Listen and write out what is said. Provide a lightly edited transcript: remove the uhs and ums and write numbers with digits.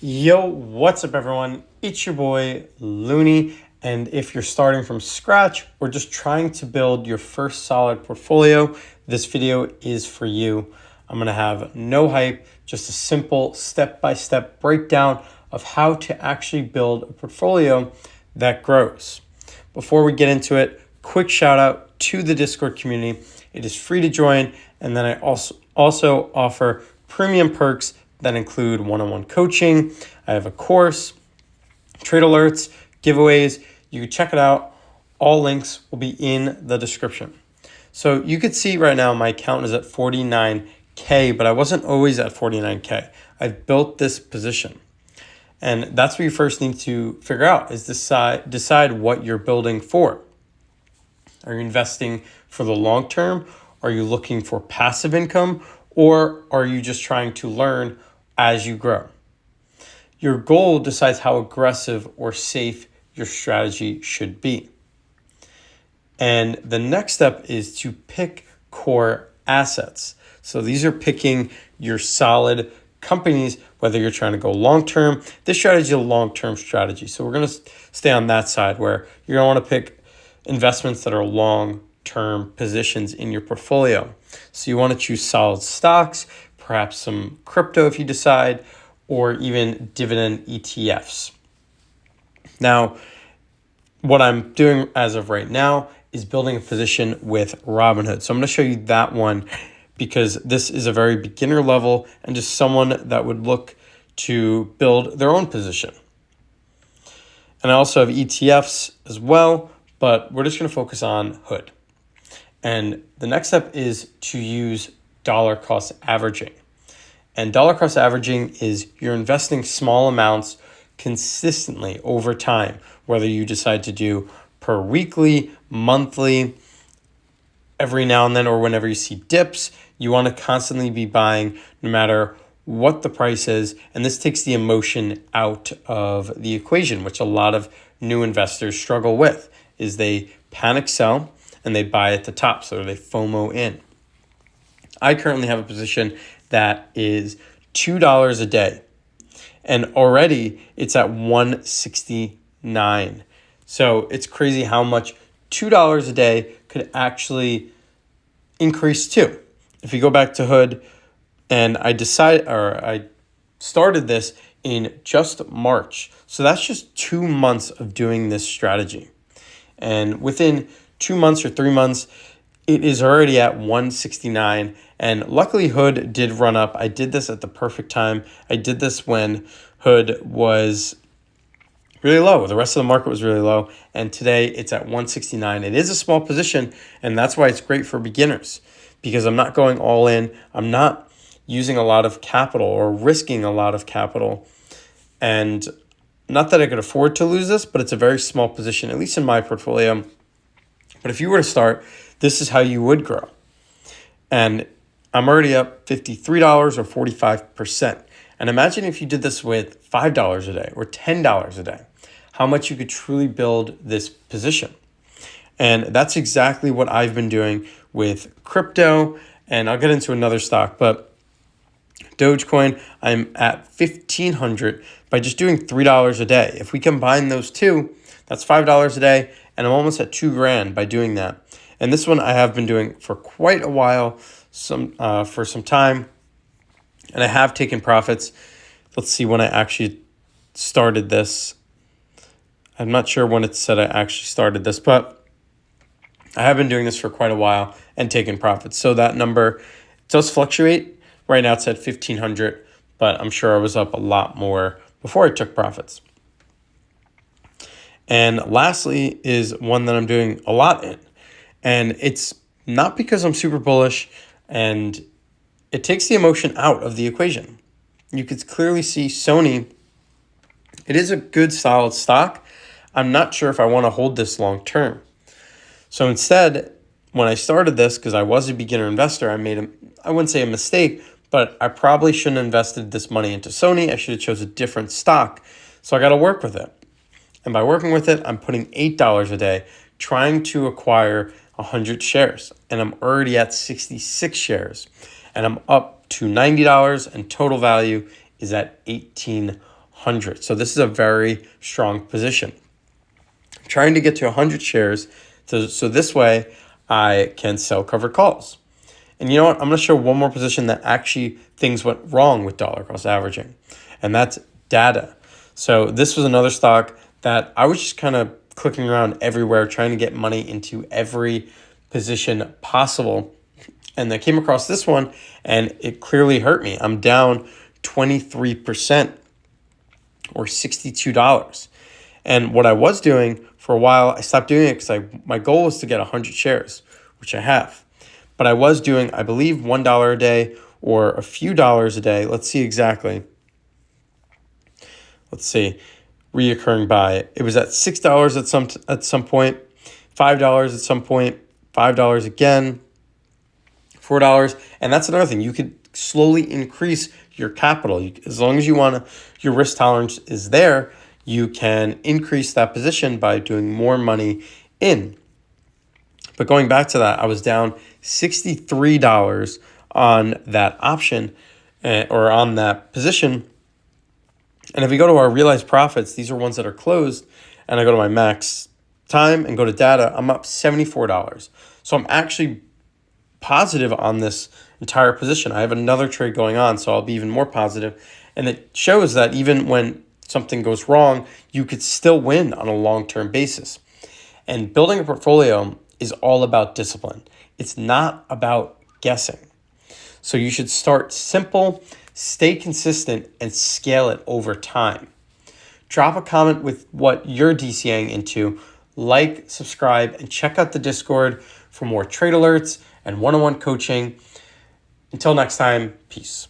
Yo, what's up everyone? It's your boy Looney, and if you're starting from scratch or just trying to build your first solid portfolio, this video is for you. I'm gonna have no hype, just a simple step-by-step breakdown of how to actually build a portfolio that grows. Before we get into it, quick shout out to the Discord community. It is free to join, and then I also offer premium perks that include one-on-one coaching. I have a course, trade alerts, giveaways. You can check it out. All links will be in the description. So you could see right now my account is at 49K, but I wasn't always at 49K. I've built this position. And that's what you first need to figure out is decide what you're building for. Are you investing for the long term? Are you looking for passive income? Or are you just trying to learn as you grow? Your goal decides how aggressive or safe your strategy should be. And the next step is to pick core assets. So these are picking your solid companies, whether you're trying to go long-term. This strategy is a long-term strategy. So we're going to stay on that side where you're going to want to pick investments that are long-term positions in your portfolio. So you want to choose solid stocks, perhaps some crypto if you decide, or even dividend ETFs. Now, what I'm doing as of right now is building a position with Robinhood. So I'm going to show you that one because this is a very beginner level and just someone that would look to build their own position. And I also have ETFs as well, but we're just going to focus on Hood. And the next step is to use dollar cost averaging. And dollar cost averaging is you're investing small amounts consistently over time, whether you decide to do per weekly, monthly, every now and then, or whenever you see dips. You want to constantly be buying no matter what the price is. And this takes the emotion out of the equation, which a lot of new investors struggle with, is they panic sell and they buy at the top, so they FOMO in. I currently have a position that is $2 a day, and already it's at 169. So it's crazy how much $2 a day could actually increase to. If you go back to Hood, and I started this in just March. So that's just 2 months of doing this strategy. And within 2 months or 3 months, it is already at 169. And luckily, Hood did run up. I did this at the perfect time. I did this when Hood was really low. The rest of the market was really low. And today it's at 169. It is a small position, and that's why it's great for beginners because I'm not going all in. I'm not using a lot of capital or risking a lot of capital. And not that I could afford to lose this, but it's a very small position, at least in my portfolio. But if you were to start, this is how you would grow. And I'm already up $53 or 45%. And imagine if you did this with $5 a day or $10 a day, how much you could truly build this position. And that's exactly what I've been doing with crypto. And I'll get into another stock, but Dogecoin, I'm at 1,500 by just doing $3 a day. If we combine those two, that's $5 a day, and I'm almost at $2,000 by doing that. And this one I have been doing for quite a while, for some time, and I have taken profits. Let's see when I actually started this. I'm not sure when it said I actually started this, but I have been doing this for quite a while and taken profits. So that number does fluctuate. Right now it's at 1,500, but I'm sure I was up a lot more before I took profits. And lastly is one that I'm doing a lot in. And it's not because I'm super bullish, and it takes the emotion out of the equation. You could clearly see Sony. It is a good solid stock. I'm not sure if I want to hold this long term. So instead, when I started this, because I was a beginner investor, I wouldn't say a mistake, but I probably shouldn't have invested this money into Sony. I should have chose a different stock. So I got to work with it. And by working with it, I'm putting $8 a day, trying to acquire 100 shares. And I'm already at 66 shares. And I'm up to $90, and total value is at $1,800. 100. So this is a very strong position. I'm trying to get to 100 shares. So this way I can sell covered calls. And you know what? I'm going to show one more position that actually things went wrong with dollar cost averaging, and that's data. So this was another stock that I was just kind of clicking around everywhere, trying to get money into every position possible. And I came across this one, and it clearly hurt me. I'm down 23% or $62. And what I was doing for a while, I stopped doing it because my goal was to get 100 shares, which I have. But I was doing, I believe, $1 a day or a few dollars a day. Let's see exactly. Let's see. Reoccurring buy. It was at $6 at some point, $5 at some point, $5 again, $4. And that's another thing. You could slowly increase your capital. As long as your risk tolerance is there, you can increase that position by doing more money in. But going back to that, I was down $63 on that option or on that position. And if we go to our realized profits, these are ones that are closed, and I go to my max time and go to data, I'm up $74. So I'm actually positive on this entire position. I have another trade going on, so I'll be even more positive. And it shows that even when something goes wrong, you could still win on a long-term basis. And building a portfolio is all about discipline. It's not about guessing. So you should start simple, stay consistent, and scale it over time. Drop a comment with what you're DCAing into, like, subscribe, and check out the Discord for more trade alerts and one-on-one coaching. Until next time, peace.